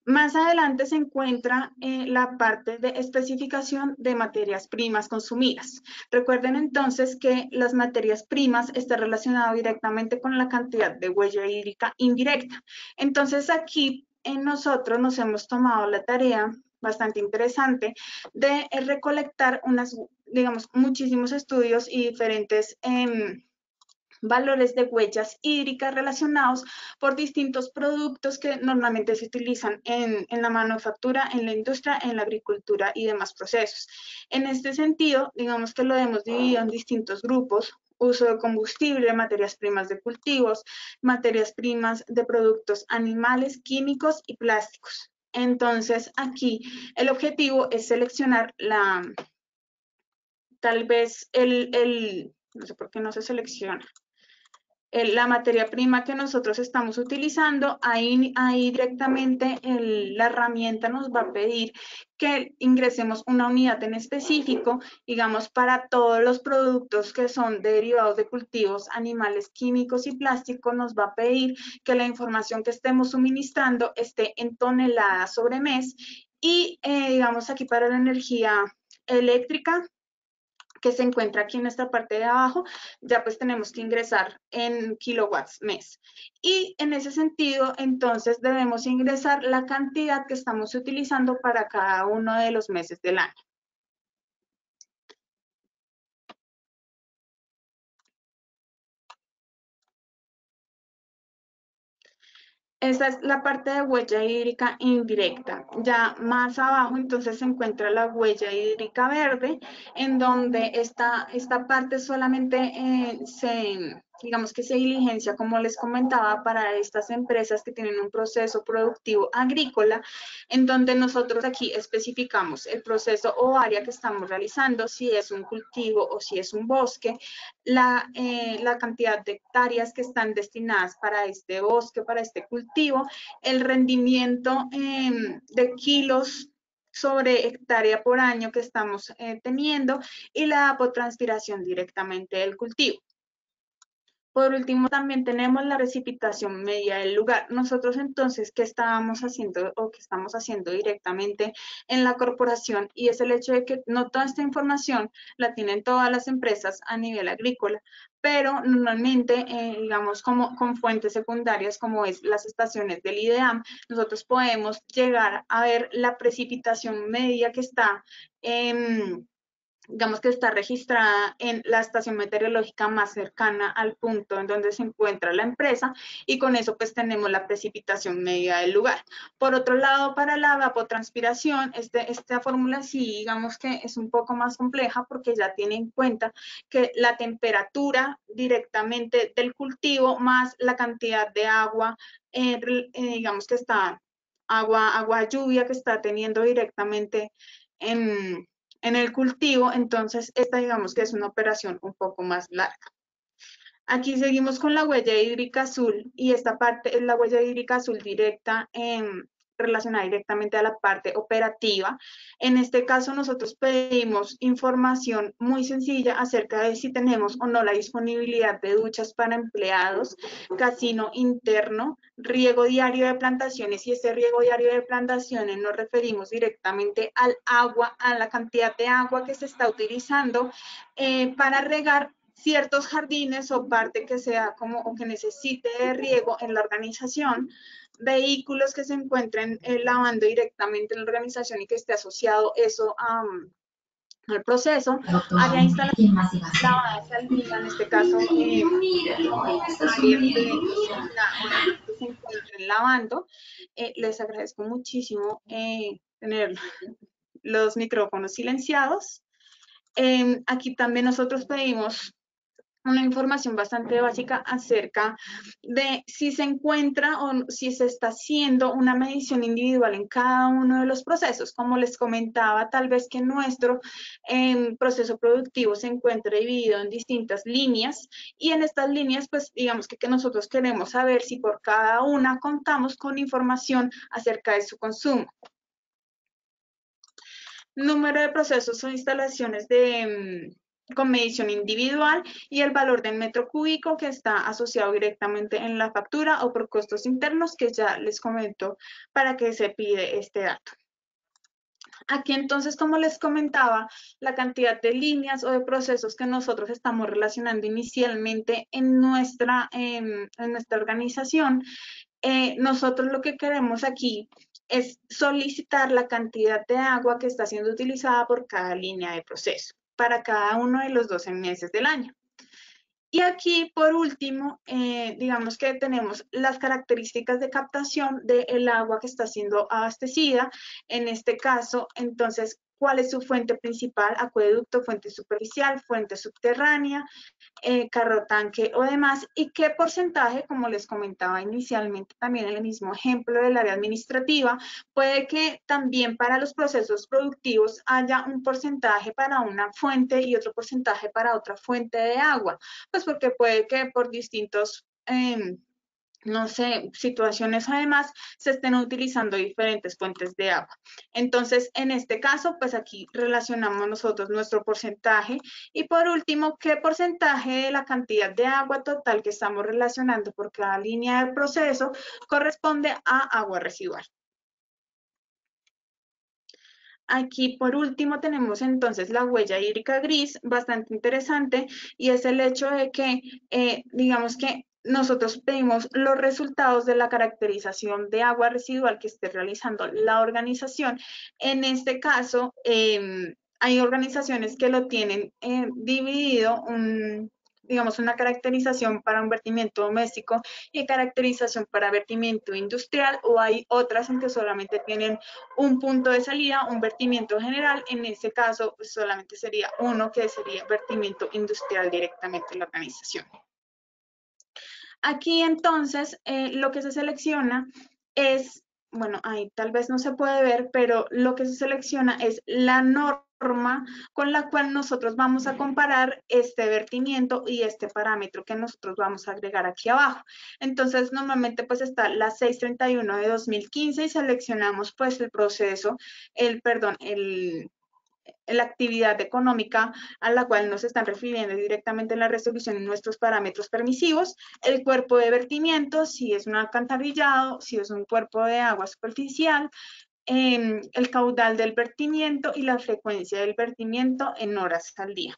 Más adelante se encuentra la parte de especificación de materias primas consumidas. Recuerden entonces que las materias primas están relacionadas directamente con la cantidad de huella hídrica indirecta. Entonces aquí nosotros nos hemos tomado la tarea bastante interesante de recolectar digamos, muchísimos estudios y diferentes valores de huellas hídricas relacionados por distintos productos que normalmente se utilizan en la manufactura, en la industria, en la agricultura y demás procesos. En este sentido, digamos que lo hemos dividido en distintos grupos: uso de combustible, materias primas de cultivos, materias primas de productos animales, químicos y plásticos. Entonces, aquí el objetivo es seleccionar tal vez no sé por qué no se selecciona, la materia prima que nosotros estamos utilizando, ahí directamente la herramienta nos va a pedir que ingresemos una unidad en específico, digamos, para todos los productos que son derivados de cultivos, animales, químicos y plásticos, nos va a pedir que la información que estemos suministrando esté en toneladas sobre mes y, digamos, aquí para la energía eléctrica, que se encuentra aquí en esta parte de abajo, ya pues tenemos que ingresar en kilowatts mes. Y en ese sentido, entonces debemos ingresar la cantidad que estamos utilizando para cada uno de los meses del año. Esa es la parte de huella hídrica indirecta. Ya más abajo entonces se encuentra la huella hídrica verde, en donde esta parte solamente digamos que se diligencia, como les comentaba, para estas empresas que tienen un proceso productivo agrícola, en donde nosotros aquí especificamos el proceso o área que estamos realizando, si es un cultivo o si es un bosque, la cantidad de hectáreas que están destinadas para este bosque, para este cultivo, el rendimiento de kilos sobre hectárea por año que estamos teniendo y la evapotranspiración directamente del cultivo. Por último, también tenemos la precipitación media del lugar. Nosotros entonces, ¿qué estábamos haciendo o qué estamos haciendo directamente en la corporación? Y es el hecho de que no toda esta información la tienen todas las empresas a nivel agrícola, pero normalmente, digamos, como con fuentes secundarias como es las estaciones del IDEAM, nosotros podemos llegar a ver la precipitación media que está digamos que está registrada en la estación meteorológica más cercana al punto en donde se encuentra la empresa y con eso pues tenemos la precipitación media del lugar. Por otro lado, para la evapotranspiración, esta fórmula sí digamos que es un poco más compleja porque ya tiene en cuenta que la temperatura directamente del cultivo más la cantidad de agua, digamos que está agua lluvia que está teniendo directamente en el cultivo, entonces esta digamos que es una operación un poco más larga. Aquí seguimos con la huella hídrica azul y esta parte es la huella hídrica azul directa relacionada directamente a la parte operativa. En este caso nosotros pedimos información muy sencilla acerca de si tenemos o no la disponibilidad de duchas para empleados, casino interno, riego diario de plantaciones y ese riego diario de plantaciones nos referimos directamente al agua, a la cantidad de agua que se está utilizando para regar ciertos jardines o parte que sea como o que necesite de riego en la organización, vehículos que se encuentren lavando directamente en la organización y que esté asociado eso al proceso, área de instalación lavada de saldría, en este caso, áreas de cocina o demás que se encuentren lavando. Les agradezco muchísimo tener los micrófonos silenciados. Aquí también nosotros pedimos una información bastante básica acerca de si se encuentra o si se está haciendo una medición individual en cada uno de los procesos. Como les comentaba, tal vez que nuestro proceso productivo se encuentre dividido en distintas líneas y en estas líneas, pues digamos que nosotros queremos saber si por cada una contamos con información acerca de su consumo. Número de procesos o instalaciones con medición individual y el valor del metro cúbico que está asociado directamente en la factura o por costos internos que ya les comento para que se pide este dato. Aquí entonces, como les comentaba, la cantidad de líneas o de procesos que nosotros estamos relacionando inicialmente en nuestra organización, nosotros lo que queremos aquí es solicitar la cantidad de agua que está siendo utilizada por cada línea de proceso para cada uno de los 12 meses del año. Y aquí, por último, digamos que tenemos las características de captación del agua que está siendo abastecida. En este caso, entonces, ¿cuál es su fuente principal? Acueducto, fuente superficial, fuente subterránea, carro tanque o demás, y qué porcentaje, como les comentaba inicialmente también en el mismo ejemplo del área administrativa, puede que también para los procesos productivos haya un porcentaje para una fuente y otro porcentaje para otra fuente de agua, pues porque puede que por distintos no sé, situaciones además se estén utilizando diferentes fuentes de agua. Entonces, en este caso, pues aquí relacionamos nosotros nuestro porcentaje y por último, ¿qué porcentaje de la cantidad de agua total que estamos relacionando por cada línea de proceso corresponde a agua residual? Aquí por último tenemos entonces la huella hídrica gris, bastante interesante, y es el hecho de que, digamos que nosotros pedimos los resultados de la caracterización de agua residual que esté realizando la organización. En este caso, hay organizaciones que lo tienen dividido digamos, una caracterización para un vertimiento doméstico y caracterización para vertimiento industrial, o hay otras en que solamente tienen un punto de salida, un vertimiento general. En este caso, pues, solamente sería uno, que sería vertimiento industrial directamente en la organización. Aquí entonces lo que se selecciona es, bueno, ahí tal vez no se puede ver, pero lo que se selecciona es la norma con la cual nosotros vamos a comparar este vertimiento y este parámetro que nosotros vamos a agregar aquí abajo. Entonces, normalmente pues está la 631 de 2015 y seleccionamos pues el proceso, la actividad económica a la cual nos están refiriendo directamente en la resolución en nuestros parámetros permisivos, el cuerpo de vertimiento, si es un alcantarillado, si es un cuerpo de agua superficial, el caudal del vertimiento y la frecuencia del vertimiento en horas al día.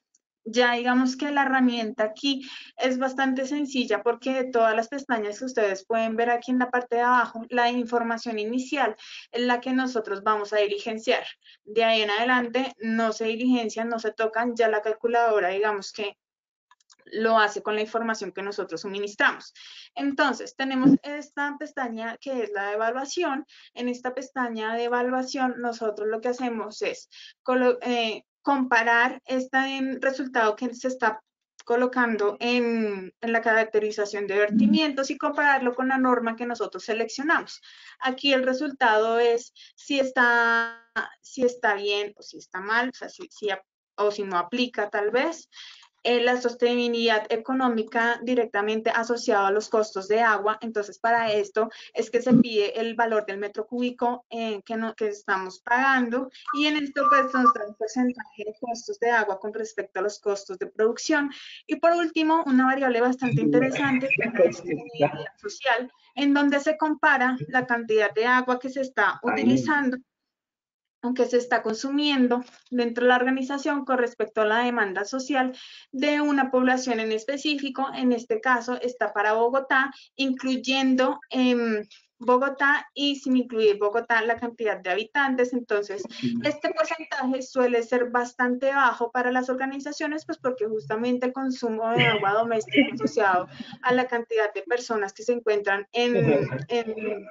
Ya digamos que la herramienta aquí es bastante sencilla porque de todas las pestañas que ustedes pueden ver aquí en la parte de abajo, la información inicial es la que nosotros vamos a diligenciar. De ahí en adelante no se diligencian, no se tocan, ya la calculadora digamos que lo hace con la información que nosotros suministramos. Entonces, tenemos esta pestaña que es la de evaluación. En esta pestaña de evaluación, nosotros lo que hacemos es comparar este resultado que se está colocando en la caracterización de vertimientos y compararlo con la norma que nosotros seleccionamos. Aquí el resultado es si está bien o si está mal, o sea, o si no aplica tal vez. La sostenibilidad económica directamente asociada a los costos de agua. Entonces, para esto es que se pide el valor del metro cúbico que estamos pagando, y en esto pues nos da un porcentaje de costos de agua con respecto a los costos de producción. Y por último, una variable bastante interesante que es la sostenibilidad social, en donde se compara la cantidad de agua que se está utilizando, aunque se está consumiendo dentro de la organización con respecto a la demanda social de una población en específico. En este caso está para Bogotá, incluyendo Bogotá, y sin incluir Bogotá la cantidad de habitantes. Entonces, este porcentaje suele ser bastante bajo para las organizaciones, pues porque justamente el consumo de agua doméstica asociado a la cantidad de personas que se encuentran en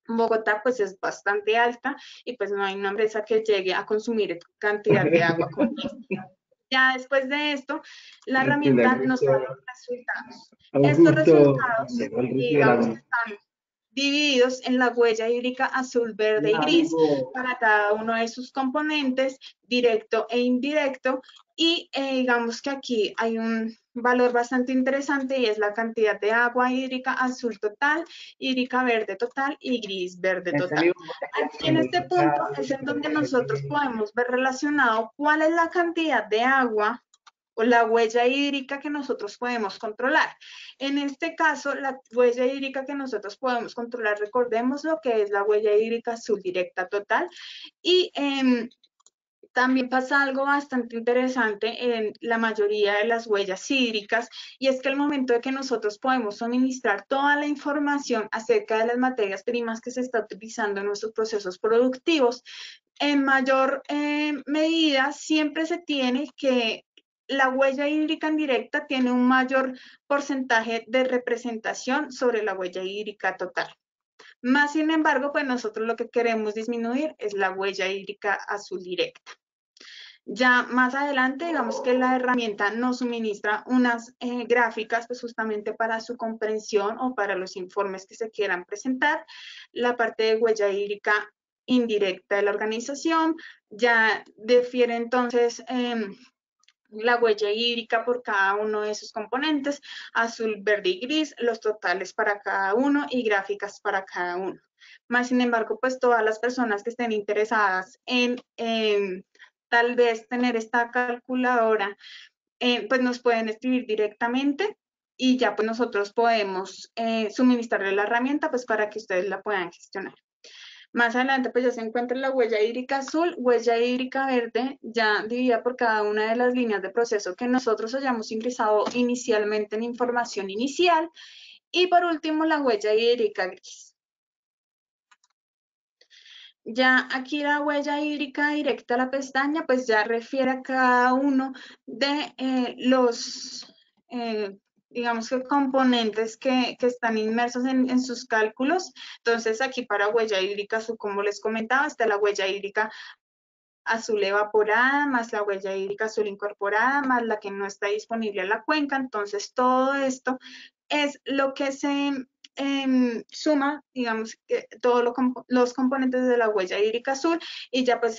Bogotá pues es bastante alta, y pues no hay una empresa que llegue a consumir cantidad de agua como esta. Ya después de esto, la herramienta nos da los resultados. Estos resultados, digamos, están divididos en la huella hídrica azul, verde y gris para cada uno de sus componentes, directo e indirecto. Y digamos que aquí hay un valor bastante interesante, y es la cantidad de agua hídrica azul total, hídrica verde total y gris verde total. Aquí en este punto es en donde nosotros podemos ver relacionado cuál es la cantidad de agua o la huella hídrica que nosotros podemos controlar. En este caso, la huella hídrica que nosotros podemos controlar, recordemos lo que es la huella hídrica azul directa total. Y también pasa algo bastante interesante en la mayoría de las huellas hídricas, y es que al momento de que nosotros podemos suministrar toda la información acerca de las materias primas que se está utilizando en nuestros procesos productivos, en mayor medida siempre se tiene que la huella hídrica indirecta tiene un mayor porcentaje de representación sobre la huella hídrica total. Más sin embargo, pues nosotros lo que queremos disminuir es la huella hídrica azul directa. Ya más adelante, digamos que la herramienta nos suministra unas gráficas pues justamente para su comprensión o para los informes que se quieran presentar. La parte de huella hídrica indirecta de la organización ya difiere entonces la huella hídrica por cada uno de sus componentes, azul, verde y gris, los totales para cada uno y gráficas para cada uno. Más sin embargo, pues todas las personas que estén interesadas en tal vez tener esta calculadora, pues nos pueden escribir directamente, y ya pues nosotros podemos suministrarle la herramienta pues para que ustedes la puedan gestionar. Más adelante pues ya se encuentra la huella hídrica azul, huella hídrica verde, ya dividida por cada una de las líneas de proceso que nosotros hayamos ingresado inicialmente en información inicial, y por último la huella hídrica gris. Ya aquí la huella hídrica directa a la pestaña, pues ya refiere a cada uno de los digamos que componentes que están inmersos en sus cálculos. Entonces aquí para huella hídrica azul, como les comentaba, está la huella hídrica azul evaporada, más la huella hídrica azul incorporada, más la que no está disponible en la cuenca. Entonces todo esto es lo que se suma, digamos, que todos los componentes de la huella hídrica azul, y ya pues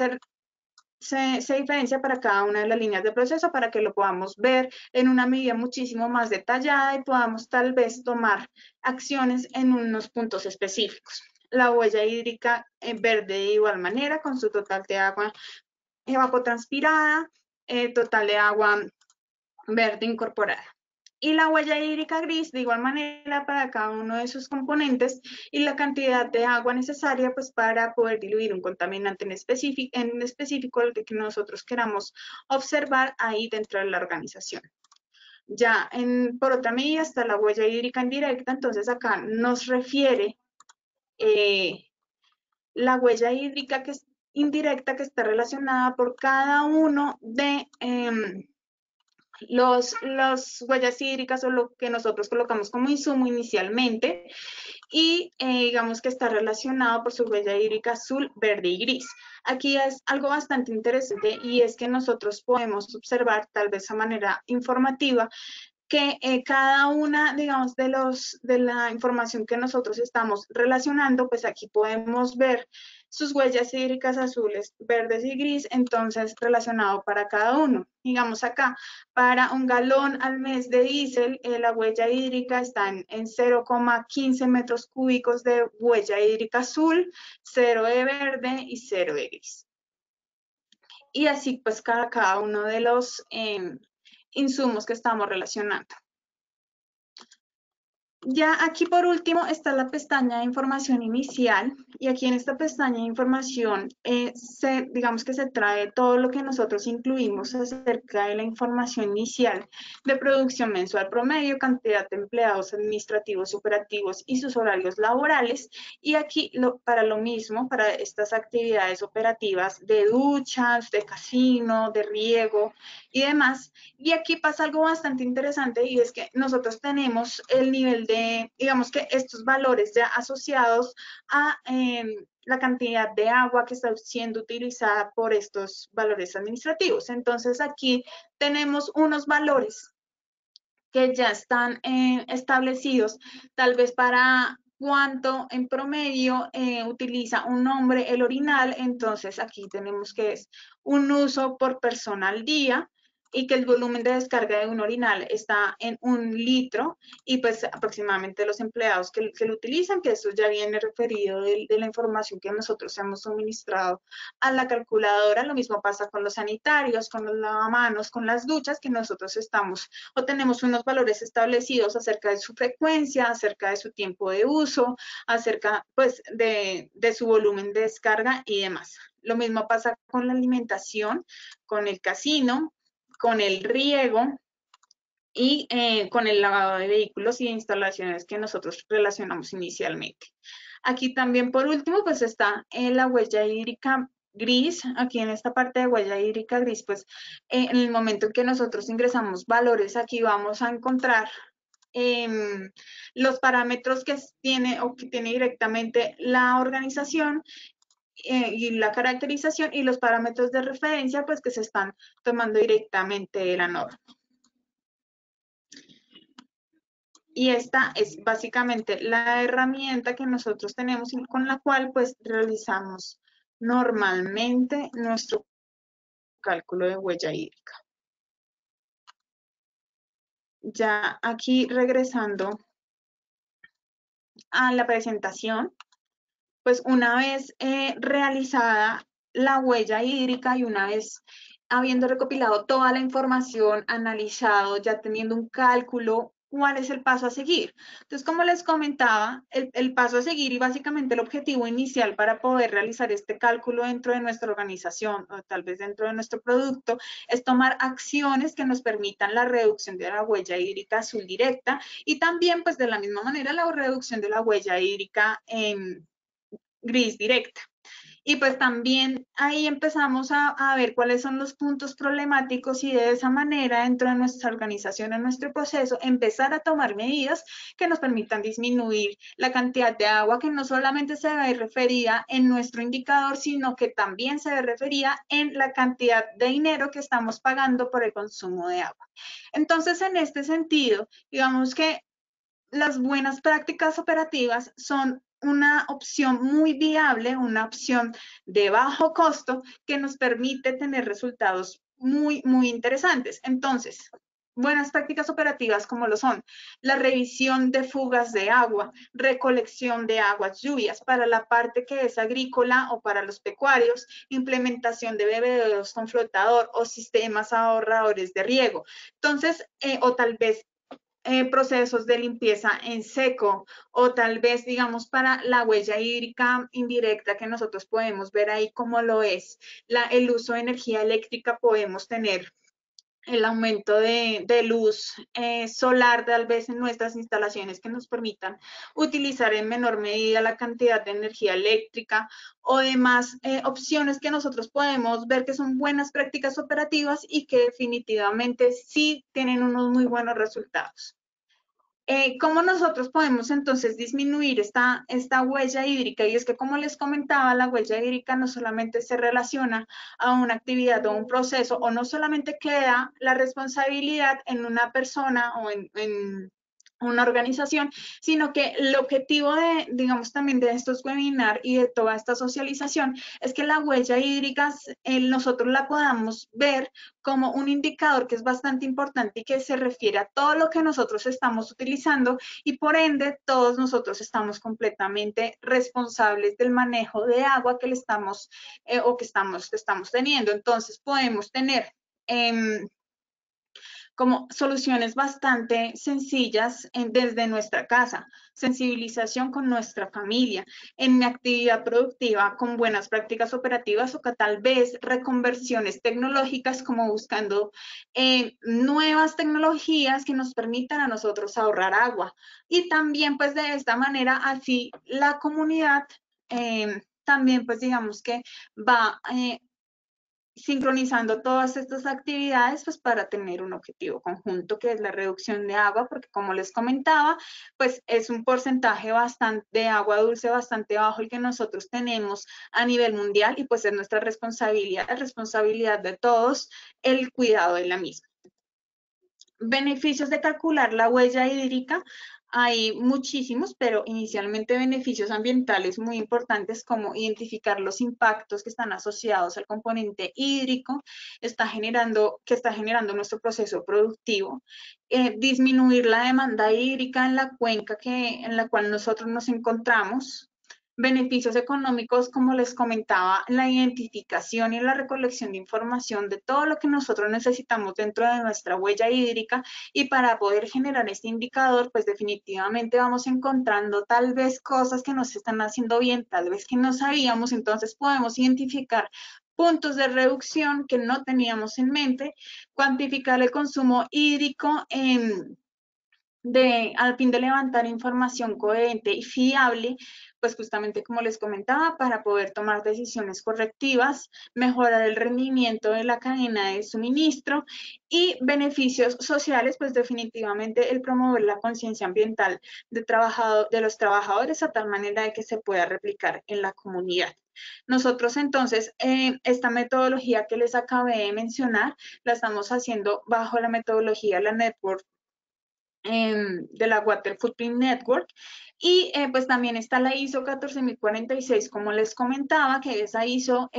se diferencia para cada una de las líneas de proceso para que lo podamos ver en una medida muchísimo más detallada y podamos tal vez tomar acciones en unos puntos específicos. La huella hídrica verde de igual manera, con su total de agua evapotranspirada, total de agua verde incorporada. Y la huella hídrica gris de igual manera para cada uno de sus componentes, y la cantidad de agua necesaria pues para poder diluir un contaminante en específico el que nosotros queramos observar ahí dentro de la organización. Ya por otra medida está la huella hídrica indirecta. Entonces acá nos refiere la huella hídrica que es indirecta, que está relacionada por cada uno de los huellas hídricas, o lo que nosotros colocamos como insumo inicialmente, y digamos que está relacionado por su huella hídrica azul, verde y gris. Aquí es algo bastante interesante, y es que nosotros podemos observar, tal vez a manera informativa, que cada una, digamos, de la información que nosotros estamos relacionando, pues aquí podemos ver sus huellas hídricas azules, verdes y gris, entonces relacionado para cada uno. Digamos acá, para un galón al mes de diésel, la huella hídrica está en 0,15 metros cúbicos de huella hídrica azul, 0 de verde y 0 de gris. Y así pues cada uno de los insumos que estamos relacionando. Ya aquí por último está la pestaña de información inicial, y aquí en esta pestaña de información digamos que se trae todo lo que nosotros incluimos acerca de la información inicial de producción mensual promedio, cantidad de empleados administrativos y operativos y sus horarios laborales. Y aquí para lo mismo, para estas actividades operativas de duchas, de casino, de riego y demás. Y aquí pasa algo bastante interesante, y es que nosotros tenemos el nivel de, digamos que estos valores ya asociados a la cantidad de agua que está siendo utilizada por estos valores administrativos. Entonces aquí tenemos unos valores que ya están establecidos, tal vez para cuánto en promedio utiliza un hombre el orinal. Entonces aquí tenemos que es un uso por persona al día, y que el volumen de descarga de un orinal está en 1 litro, y pues aproximadamente los empleados que lo utilizan, que eso ya viene referido de la información que nosotros hemos suministrado a la calculadora. Lo mismo pasa con los sanitarios, con los lavamanos, con las duchas, que nosotros estamos o tenemos unos valores establecidos acerca de su frecuencia, acerca de su tiempo de uso, acerca pues de su volumen de descarga y demás. Lo mismo pasa con la alimentación, con el casino, con el riego y con el lavado de vehículos y de instalaciones que nosotros relacionamos inicialmente. Aquí también por último pues está la huella hídrica gris. Aquí en esta parte de huella hídrica gris, pues en el momento en que nosotros ingresamos valores, aquí vamos a encontrar los parámetros que tiene directamente la organización y la caracterización, y los parámetros de referencia pues que se están tomando directamente de la norma. Y esta es básicamente la herramienta que nosotros tenemos y con la cual pues realizamos normalmente nuestro cálculo de huella hídrica. Ya aquí regresando a la presentación, pues una vez realizada la huella hídrica, y una vez habiendo recopilado toda la información, analizado, ya teniendo un cálculo, ¿cuál es el paso a seguir? Entonces, como les comentaba, el paso a seguir y básicamente el objetivo inicial para poder realizar este cálculo dentro de nuestra organización, o tal vez dentro de nuestro producto, es tomar acciones que nos permitan la reducción de la huella hídrica azul directa, y también pues de la misma manera la reducción de la huella hídrica gris directa. Y pues también ahí empezamos a ver cuáles son los puntos problemáticos y de esa manera dentro de nuestra organización, en nuestro proceso, empezar a tomar medidas que nos permitan disminuir la cantidad de agua que no solamente se ve referida en nuestro indicador, sino que también se ve referida en la cantidad de dinero que estamos pagando por el consumo de agua. Entonces, en este sentido, digamos que las buenas prácticas operativas son una opción muy viable, una opción de bajo costo que nos permite tener resultados muy interesantes. Entonces, buenas prácticas operativas como lo son la revisión de fugas de agua, recolección de aguas lluvias para la parte que es agrícola o para los pecuarios, implementación de bebederos con flotador o sistemas ahorradores de riego. Entonces, o tal vez procesos de limpieza en seco o tal vez, digamos, para la huella hídrica indirecta que nosotros podemos ver ahí como lo es el uso de energía eléctrica, podemos tener el aumento de luz solar tal vez en nuestras instalaciones que nos permitan utilizar en menor medida la cantidad de energía eléctrica o demás opciones que nosotros podemos ver que son buenas prácticas operativas y que definitivamente sí tienen unos muy buenos resultados. ¿Cómo nosotros podemos entonces disminuir esta huella hídrica? Y es que, como les comentaba, la huella hídrica no solamente se relaciona a una actividad o un proceso, o no solamente queda la responsabilidad en una persona o en una organización, sino que el objetivo de, digamos, también de estos webinars y de toda esta socialización es que la huella hídrica nosotros la podamos ver como un indicador que es bastante importante y que se refiere a todo lo que nosotros estamos utilizando y por ende todos nosotros estamos completamente responsables del manejo de agua que le estamos o que estamos teniendo. Entonces podemos tener como soluciones bastante sencillas desde nuestra casa, sensibilización con nuestra familia, en mi actividad productiva con buenas prácticas operativas o que tal vez reconversiones tecnológicas como buscando nuevas tecnologías que nos permitan a nosotros ahorrar agua. Y también pues de esta manera así la comunidad también pues digamos que va sincronizando todas estas actividades pues para tener un objetivo conjunto que es la reducción de agua, porque como les comentaba, pues es un porcentaje bastante de agua dulce bastante bajo el que nosotros tenemos a nivel mundial y pues es nuestra responsabilidad de todos el cuidado de la misma. Beneficios de calcular la huella hídrica. Hay muchísimos, pero inicialmente beneficios ambientales muy importantes como identificar los impactos que están asociados al componente hídrico que está generando nuestro proceso productivo, disminuir la demanda hídrica en la cuenca en la cual nosotros nos encontramos, beneficios económicos, como les comentaba, la identificación y la recolección de información de todo lo que nosotros necesitamos dentro de nuestra huella hídrica y para poder generar este indicador, pues definitivamente vamos encontrando tal vez cosas que nos están haciendo bien, tal vez que no sabíamos, entonces podemos identificar puntos de reducción que no teníamos en mente, cuantificar el consumo hídrico al fin de levantar información coherente y fiable, pues justamente como les comentaba, para poder tomar decisiones correctivas, mejorar el rendimiento de la cadena de suministro y beneficios sociales, pues definitivamente el promover la conciencia ambiental de los trabajadores a tal manera de que se pueda replicar en la comunidad. Nosotros entonces, esta metodología que les acabé de mencionar, la estamos haciendo bajo la metodología de la Network de la Water Footprint Network. Y pues también está la ISO 14046, como les comentaba, que esa ISO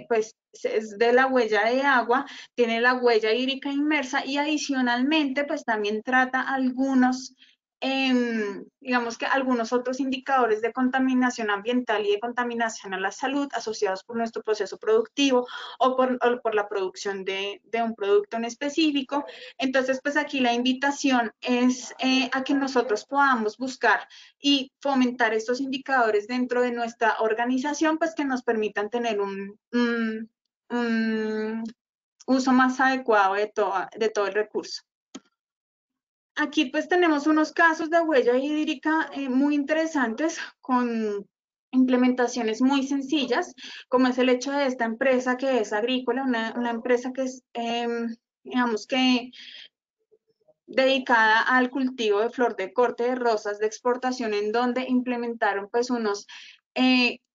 pues es de la huella de agua, tiene la huella hídrica inmersa y adicionalmente pues también trata algunos, digamos que algunos otros indicadores de contaminación ambiental y de contaminación a la salud asociados por nuestro proceso productivo o por la producción de un producto en específico. Entonces, pues aquí la invitación es a que nosotros podamos buscar y fomentar estos indicadores dentro de nuestra organización, pues que nos permitan tener un uso más adecuado de todo el recurso. Aquí pues tenemos unos casos de huella hídrica muy interesantes con implementaciones muy sencillas, como es el hecho de esta empresa que es agrícola, una empresa que es, digamos que dedicada al cultivo de flor de corte de rosas de exportación, en donde implementaron pues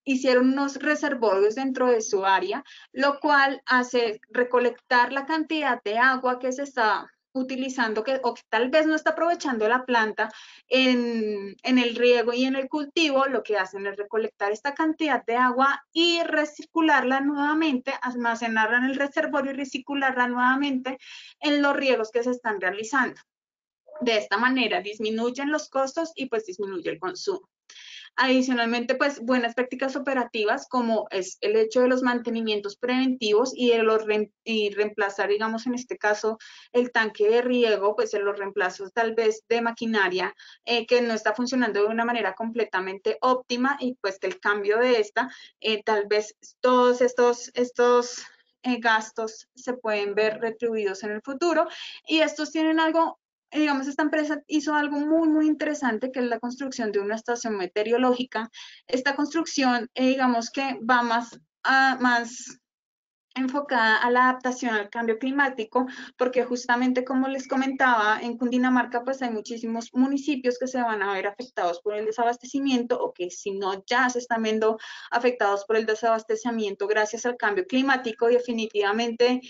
hicieron unos reservorios dentro de su área, lo cual hace recolectar la cantidad de agua que se está utilizando o que tal vez no está aprovechando la planta en el riego y en el cultivo. Lo que hacen es recolectar esta cantidad de agua y recircularla nuevamente, almacenarla en el reservorio y recircularla nuevamente en los riegos que se están realizando. De esta manera disminuyen los costos y pues disminuye el consumo. Adicionalmente, pues buenas prácticas operativas, como es el hecho de los mantenimientos preventivos y de reemplazar, digamos, en este caso, el tanque de riego, pues en los reemplazos tal vez de maquinaria que no está funcionando de una manera completamente óptima, y pues que el cambio de esta, tal vez todos estos gastos se pueden ver retribuidos en el futuro, y estos tienen algo. Digamos, esta empresa hizo algo muy, muy interesante, que es la construcción de una estación meteorológica. Esta construcción, digamos que va más enfocada a la adaptación al cambio climático, porque justamente como les comentaba, en Cundinamarca pues hay muchísimos municipios que se van a ver afectados por el desabastecimiento, o que si no ya se están viendo afectados por el desabastecimiento gracias al cambio climático. Definitivamente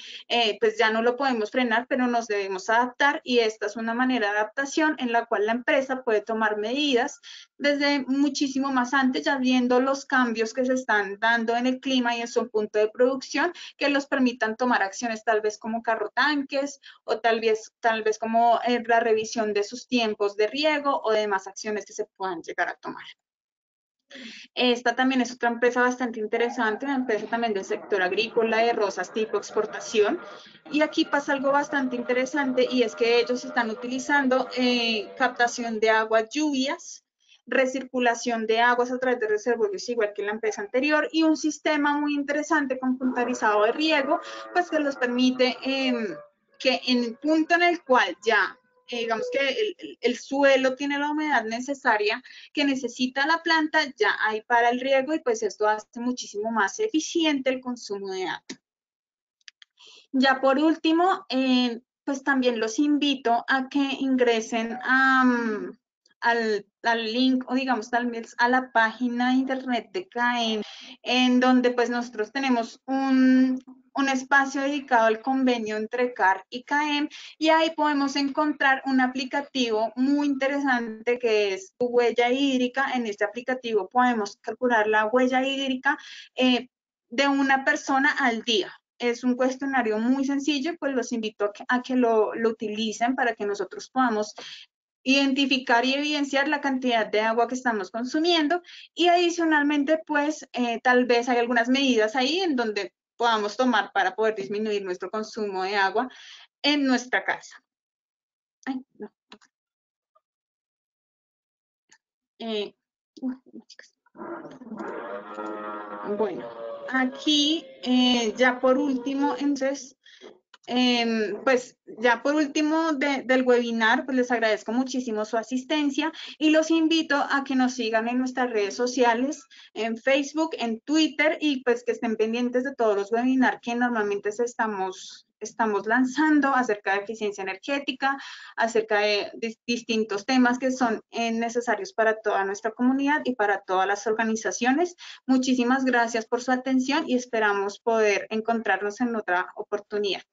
pues ya no lo podemos frenar, pero nos debemos adaptar, y esta es una manera de adaptación en la cual la empresa puede tomar medidas desde muchísimo más antes, ya viendo los cambios que se están dando en el clima y en su punto de producción, que los permitan tomar acciones tal vez como carro tanques, o tal vez como la revisión de sus tiempos de riego o demás acciones que se puedan llegar a tomar. Esta también es otra empresa bastante interesante, una empresa también del sector agrícola de rosas tipo exportación. Y aquí pasa algo bastante interesante, y es que ellos están utilizando captación de aguas lluvias, recirculación de aguas a través de reservorios, igual que la empresa anterior, y un sistema muy interesante computarizado de riego, pues que los permite que en el punto en el cual ya digamos que el suelo tiene la humedad necesaria que necesita la planta, ya hay para el riego, y pues esto hace muchísimo más eficiente el consumo de agua. Ya por último, pues también los invito a que ingresen al link, o digamos tal vez a la página de internet de CAEM, en donde pues nosotros tenemos un espacio dedicado al convenio entre CAR y CAEM, y ahí podemos encontrar un aplicativo muy interesante que es tu huella hídrica. En este aplicativo podemos calcular la huella hídrica de una persona al día. Es un cuestionario muy sencillo, pues los invito a que lo utilicen para que nosotros podamos identificar y evidenciar la cantidad de agua que estamos consumiendo, y adicionalmente pues tal vez hay algunas medidas ahí en donde podamos tomar para poder disminuir nuestro consumo de agua en nuestra casa. Ay, no. Bueno, aquí ya por último, entonces, pues ya por último del webinar, pues les agradezco muchísimo su asistencia, y los invito a que nos sigan en nuestras redes sociales, en Facebook, en Twitter, y pues que estén pendientes de todos los webinars que normalmente estamos lanzando acerca de eficiencia energética, acerca de distintos temas que son necesarios para toda nuestra comunidad y para todas las organizaciones. Muchísimas gracias por su atención, y esperamos poder encontrarnos en otra oportunidad.